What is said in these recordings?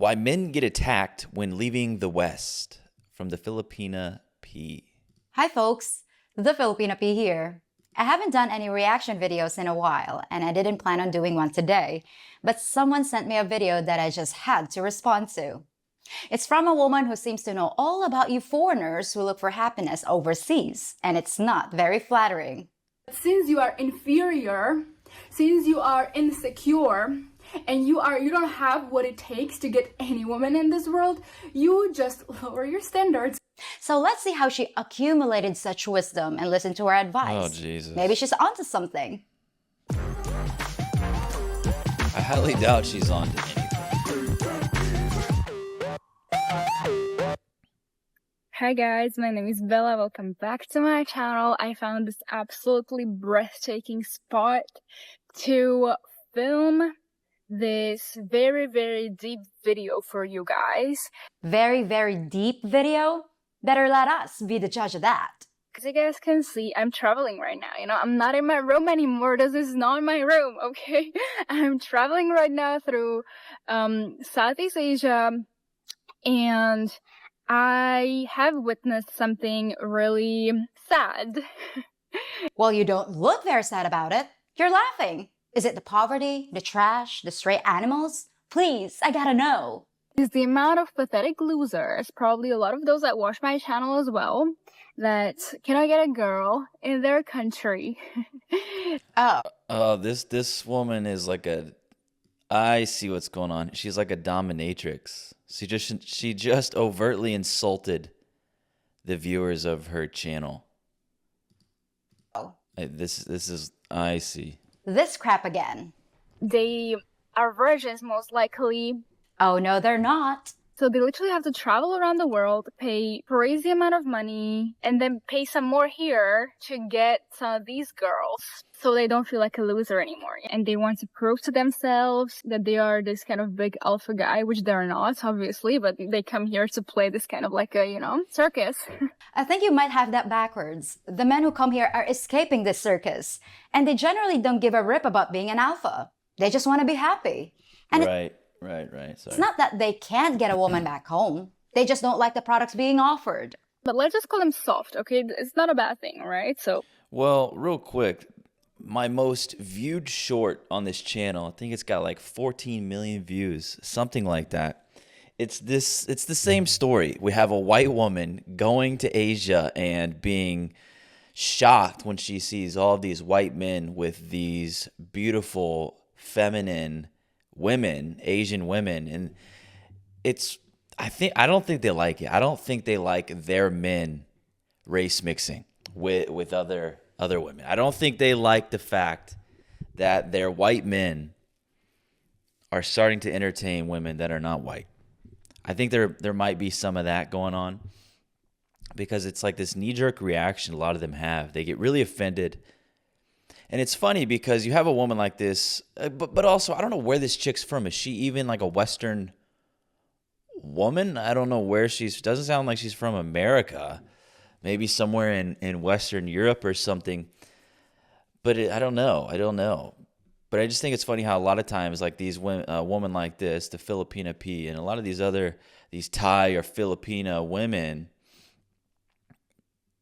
Why men get attacked when leaving the West, from the Filipina P. Hi folks, the Filipina P here. I haven't done any reaction videos in a while, and I didn't plan on doing one today, but someone sent me a video that I just had to respond to. It's from a woman who seems to know all about you foreigners who look for happiness overseas, and it's not very flattering. Since you are inferior, since you are insecure, and you don't have what it takes to get any woman in this world, you just lower your standards. So let's see how she accumulated such wisdom and listen to her advice. Oh, Jesus. Maybe she's onto something. I highly doubt she's on to anything. Hi guys, my name is Bella. Welcome back to my channel. I found this absolutely breathtaking spot to film this very, very deep video for you guys. Very, very deep video? Better let us be the judge of that. As you guys can see, I'm traveling right now. I'm not in my room anymore. This is not my room, okay? I'm traveling right now through Southeast Asia, and I have witnessed something really sad. Well, you don't look very sad about it. You're laughing. Is it the poverty, the trash, the stray animals? Please, I gotta know. Is the amount of pathetic losers, probably a lot of those that watch my channel as well, that cannot get a girl in their country. This woman is like I see what's going on. She's like a dominatrix. She just overtly insulted the viewers of her channel. Oh. I see. This crap again. They are virgins, most likely. Oh, no, they're not. So they literally have to travel around the world, pay crazy amount of money, and then pay some more here to get some of these girls so they don't feel like a loser anymore. And they want to prove to themselves that they are this kind of big alpha guy, which they're not, obviously, but they come here to play this kind of like a, circus. I think you might have that backwards. The men who come here are escaping this circus, and they generally don't give a rip about being an alpha. They just want to be happy. And Right. Sorry. It's not that they can't get a woman back home. They just don't like the products being offered. But let's just call them soft, okay? It's not a bad thing, right? So, Well, real quick, my most viewed short on this channel, I think it's got like 14 million views, something like that. It's the same story. We have a white woman going to Asia and being shocked when she sees all of these white men with these beautiful, feminine women, Asian women, and I don't think they like it. I don't think they like their men race mixing with other women. I don't think they like the fact that their white men are starting to entertain women that are not white. I think there might be some of that going on because it's like this knee-jerk reaction a lot of them have. They get really offended. And it's funny because you have a woman like this, but also I don't know where this chick's from. Is she even like a Western woman? I don't know where doesn't sound like she's from America. Maybe somewhere in Western Europe or something. But I don't know. But I just think it's funny how a lot of times like these women, a woman like this, the Filipina P, and a lot of these Thai or Filipina women,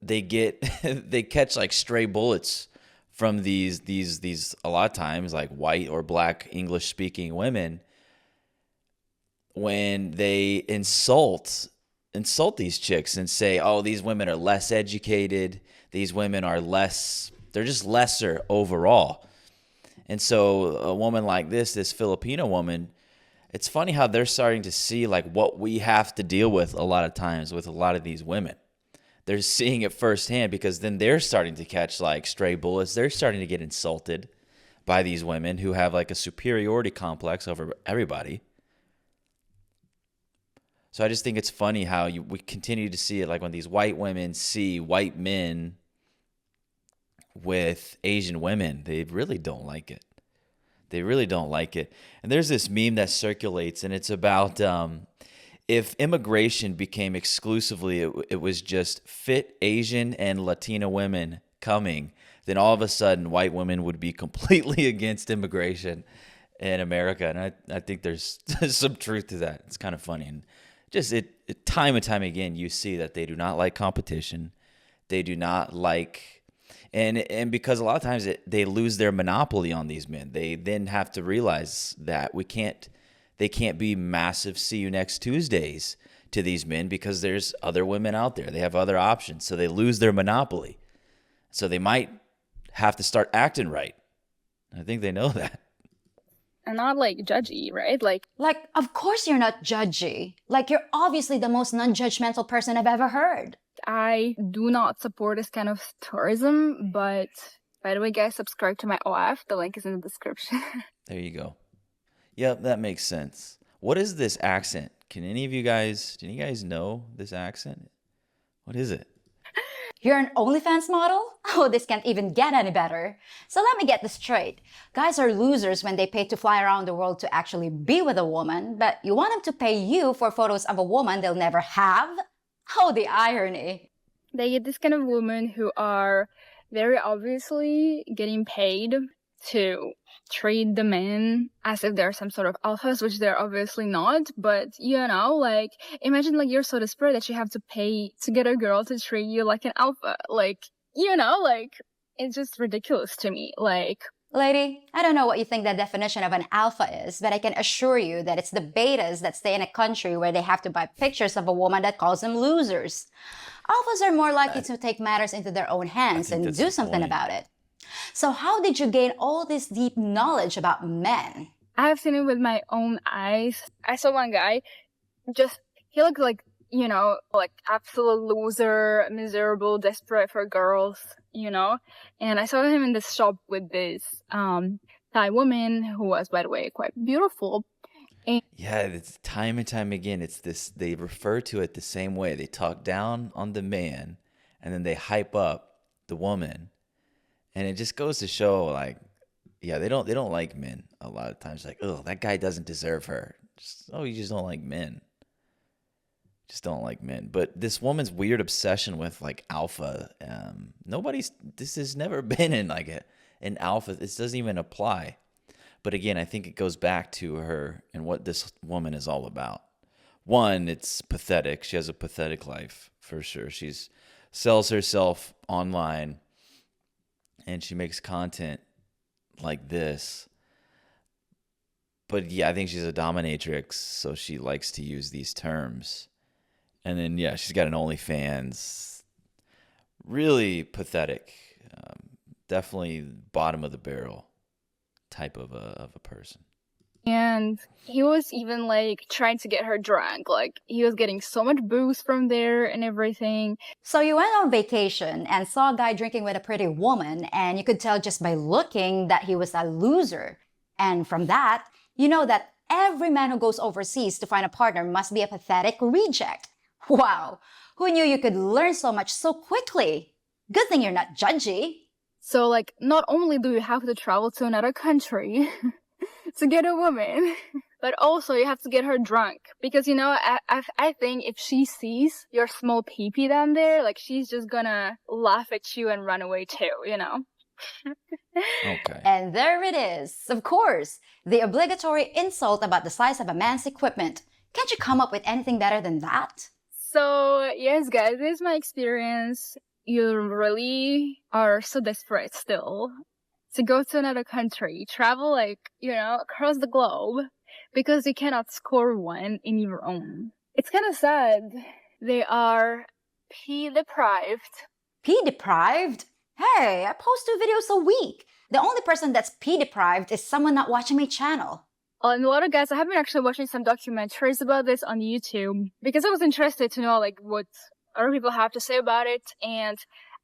they catch like stray bullets from these a lot of times like white or black English speaking women when they insult these chicks and say, oh, these women are less educated, these women are they're just lesser overall. And so a woman like this Filipino woman, it's funny how they're starting to see like what we have to deal with a lot of times with a lot of these women. They're seeing it firsthand because then they're starting to catch like stray bullets. They're starting to get insulted by these women who have like a superiority complex over everybody. So I just think it's funny how we continue to see it like when these white women see white men with Asian women, they really don't like it. They really don't like it. And there's this meme that circulates and it's about if immigration became exclusively, it was just fit Asian and Latina women coming, then all of a sudden white women would be completely against immigration. in America, and I think there's some truth to that. It's kind of funny, and just time and time again, you see that they do not like competition. They do not like, and because a lot of times they lose their monopoly on these men. They then have to realize that they can't be massive see you next Tuesdays to these men because there's other women out there. They have other options, so they lose their monopoly. So they might have to start acting right. I think they know that. And not like judgy, right? Like, Of course you're not judgy. You're obviously the most non-judgmental person I've ever heard. I do not support this kind of tourism, but by the way, guys, subscribe to my OF. The link is in the description. There you go. Yep, that makes sense. What is this accent? Can you guys know this accent? What is it? You're an OnlyFans model? Oh, this can't even get any better. So let me get this straight. Guys are losers when they pay to fly around the world to actually be with a woman, but you want them to pay you for photos of a woman they'll never have? Oh, the irony. They get this kind of women who are very obviously getting paid to treat the men as if they're some sort of alphas, which they're obviously not. But, imagine you're so desperate that you have to pay to get a girl to treat you like an alpha. It's just ridiculous to me. Lady, I don't know what you think the definition of an alpha is, but I can assure you that it's the betas that stay in a country where they have to buy pictures of a woman that calls them losers. Alphas are more likely to take matters into their own hands and do something about it. So how did you gain all this deep knowledge about men? I have seen it with my own eyes. I saw one guy, he looked like absolute loser, miserable, desperate for girls, and I saw him in this shop with this Thai woman who was, by the way, quite beautiful. Yeah, it's time and time again. It's this, they refer to it the same way. They talk down on the man and then they hype up the woman. And it just goes to show, they don't like men a lot of times. Oh, that guy doesn't deserve her. You just don't like men. Just don't like men. But this woman's weird obsession with alpha, this has never been in an alpha. This doesn't even apply. But again, I think it goes back to her and what this woman is all about. One, it's pathetic. She has a pathetic life for sure. She's sells herself online and she makes content like this. But yeah, I think she's a dominatrix, so she likes to use these terms. And then, yeah, she's got an OnlyFans. Really pathetic. Definitely bottom of the barrel type of a person. And he was even trying to get her drunk. He was getting so much booze from there and everything. So you went on vacation and saw a guy drinking with a pretty woman, and you could tell just by looking that he was a loser. And from that, you know that every man who goes overseas to find a partner must be a pathetic reject. Wow, who knew you could learn so much so quickly? Good thing you're not judgy. So not only do you have to travel to another country to get a woman, but also you have to get her drunk. Because, I think if she sees your small peepee down there, she's just gonna laugh at you and run away too, Okay. And there it is. Of course, the obligatory insult about the size of a man's equipment. Can't you come up with anything better than that? So, yes, guys, this is my experience. You really are so desperate still to go to another country, travel across the globe, because you cannot score one in your own. It's kind of sad. They are P-deprived. P-deprived? Hey, I post 2 videos a week. The only person that's P-deprived is someone not watching my channel. And a lot of guys, I have been actually watching some documentaries about this on YouTube because I was interested to know what other people have to say about it. And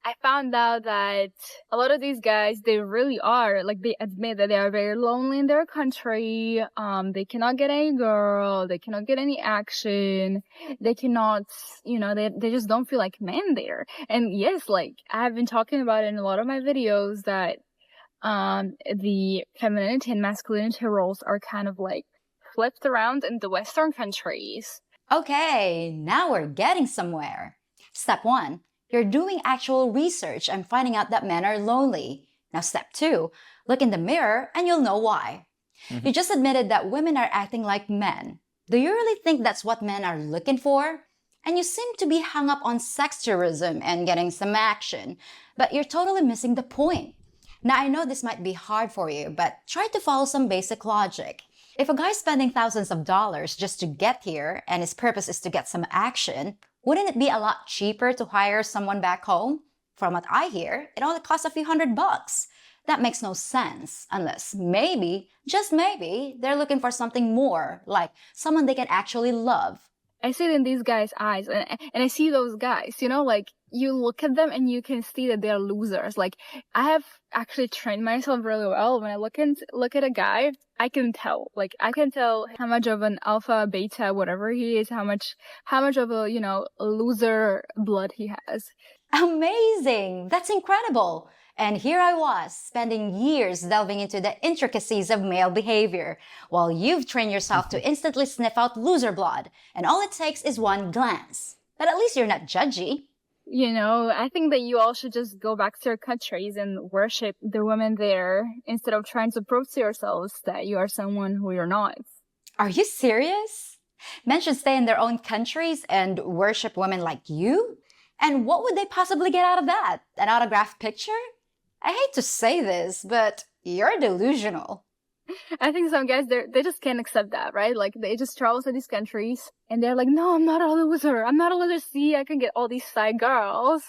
I found out that a lot of these guys, they really are, they admit that they are very lonely in their country. They cannot get any girl. They cannot get any action. They cannot, they just don't feel like men there. And yes, I have been talking about it in a lot of my videos that the femininity and masculinity roles are kind of flipped around in the Western countries. Okay, now we're getting somewhere. Step 1, you're doing actual research and finding out that men are lonely. Now step 2, look in the mirror and you'll know why. You just admitted that women are acting like men. Do you really think that's what men are looking for? And you seem to be hung up on sex tourism and getting some action, but you're totally missing the point. Now, I know this might be hard for you, but try to follow some basic logic. If a guy's spending thousands of dollars just to get here and his purpose is to get some action, wouldn't it be a lot cheaper to hire someone back home? From what I hear, it only costs a few $100. That makes no sense unless maybe, just maybe, they're looking for something more, like someone they can actually love. I see it in these guys' eyes, and I see those guys, you know, like, you look at them and you can see that they're losers. Like, I have actually trained myself really well. When I look at a guy, I can tell how much of an alpha, beta, whatever he is, how much of a, you know, loser blood he has. Amazing! That's incredible! And here I was, spending years delving into the intricacies of male behavior, while you've trained yourself to instantly sniff out loser blood, and all it takes is one glance. But at least you're not judgy. You know, I think that you all should just go back to your countries and worship the women there instead of trying to prove to yourselves that you are someone who you're not. Are you serious? Men should stay in their own countries and worship women like you? And what would they possibly get out of that? An autographed picture? I hate to say this, but you're delusional. I think some guys, they just can't accept that, right? Like, they just travel to these countries and they're like, no, I'm not a loser. I'm not a loser. See, I can get all these side girls.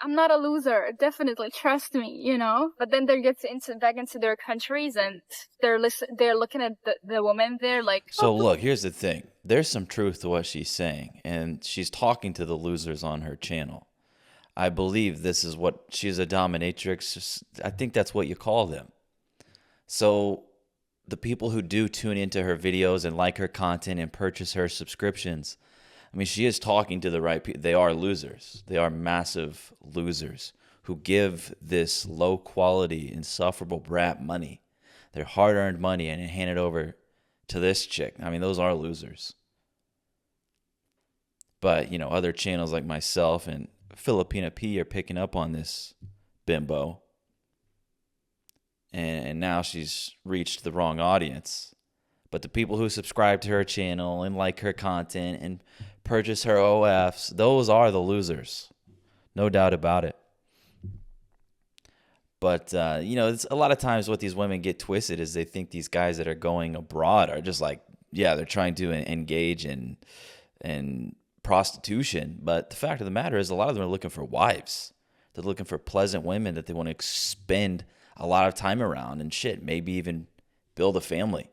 I'm not a loser. Definitely. Trust me, you know? But then they get back into their countries and they're looking at the woman there like... So look, here's the thing. There's some truth to what she's saying, and she's talking to the losers on her channel. I believe this is what she's a dominatrix. I think that's what you call them. So the people who do tune into her videos and like her content and purchase her subscriptions, I mean, she is talking to the right people. They are losers. They are massive losers who give this low quality, insufferable brat money, their hard earned money, and hand it over to this chick. I mean, those are losers. But, you know, other channels like myself and Filipina P are picking up on this bimbo. And now she's reached the wrong audience. But the people who subscribe to her channel and like her content and purchase her OFs, those are the losers. No doubt about it. But, you know, it's a lot of times what these women get twisted is they think these guys that are going abroad are just like, yeah, they're trying to engage in prostitution. But the fact of the matter is a lot of them are looking for wives. They're looking for pleasant women that they want to spend a lot of time around and shit, maybe even build a family.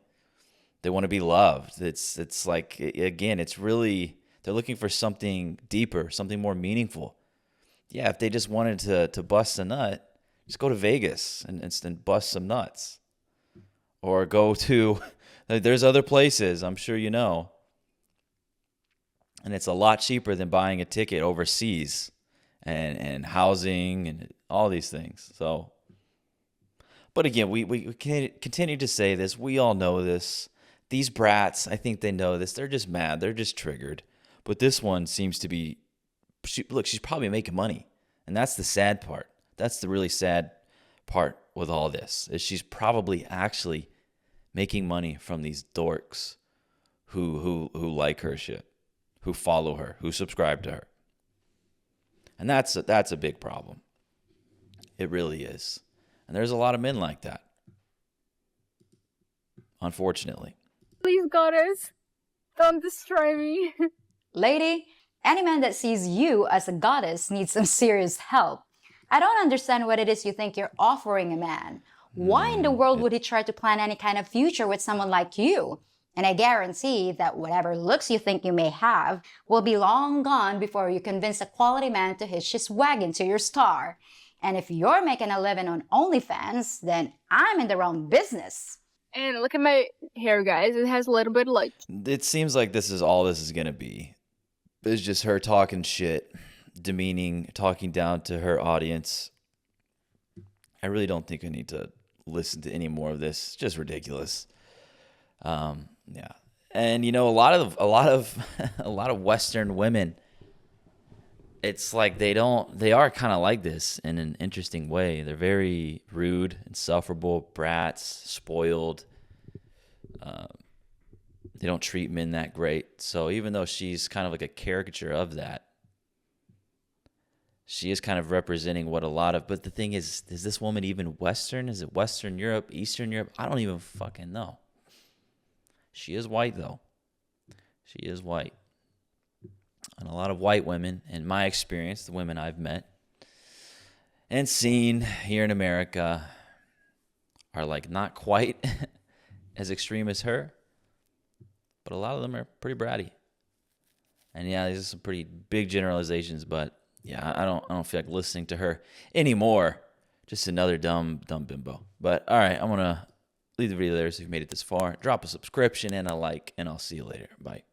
They want to be loved. It's like, again, it's really, they're looking for something deeper, something more meaningful. Yeah, if they just wanted to bust a nut, just go to Vegas and bust some nuts. Or go to, there's other places, I'm sure you know. And it's a lot cheaper than buying a ticket overseas and housing and all these things. So, but again, we continue to say this. We all know this. These brats, I think they know this. They're just mad. They're just triggered. But this one seems to be, look, she's probably making money. And that's the sad part. That's the really sad part with all this, is she's probably actually making money from these dorks who like her shit, who follow her, who subscribe to her. And that's a big problem. It really is. And there's a lot of men like that, unfortunately. Please, goddess, don't destroy me. Lady, any man that sees you as a goddess needs some serious help. I don't understand what it is you think you're offering a man. Why in the world would he try to plan any kind of future with someone like you? And I guarantee that whatever looks you think you may have will be long gone before you convince a quality man to hitch his wagon to your star. And if you're making a living on OnlyFans, then I'm in the wrong business. And look at my hair, guys. It has a little bit of like... It seems like this is all this is going to be. It's just her talking shit, demeaning, talking down to her audience. I really don't think I need to listen to any more of this. It's just ridiculous. Yeah. And you know, a lot of Western women, it's like they are kind of like this in an interesting way. They're very rude, insufferable, brats, spoiled. They don't treat men that great. So even though she's kind of like a caricature of that, she is kind of representing what a lot of, but the thing is this woman even Western? Is it Western Europe, Eastern Europe? I don't even fucking know. She is white though. She is white. And a lot of white women, in my experience, the women I've met and seen here in America are like not quite as extreme as her, but a lot of them are pretty bratty. And yeah, these are some pretty big generalizations, but yeah, I don't feel like listening to her anymore. Just another dumb bimbo. But all right, I'm gonna leave the video there. So if you've made it this far, drop a subscription and a like, and I'll see you later. Bye.